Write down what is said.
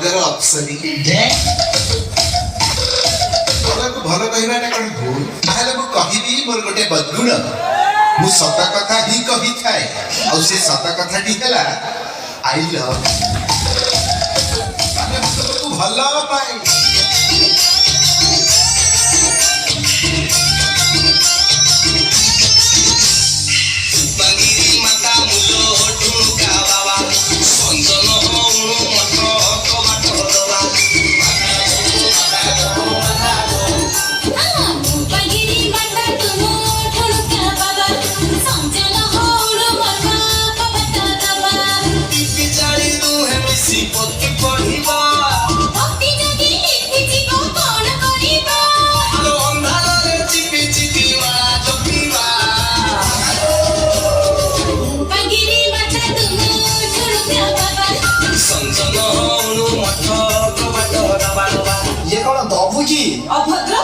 स्वर्गर अप्सरी भल कहवाटा कौन भूल ताहले मु कहिबी मोर गोटे बदगुण मु सत कथा ही कही थाए आ से सत कथाटी हला आई लव माने तू भल पाए ये कौन दबुची अभद्र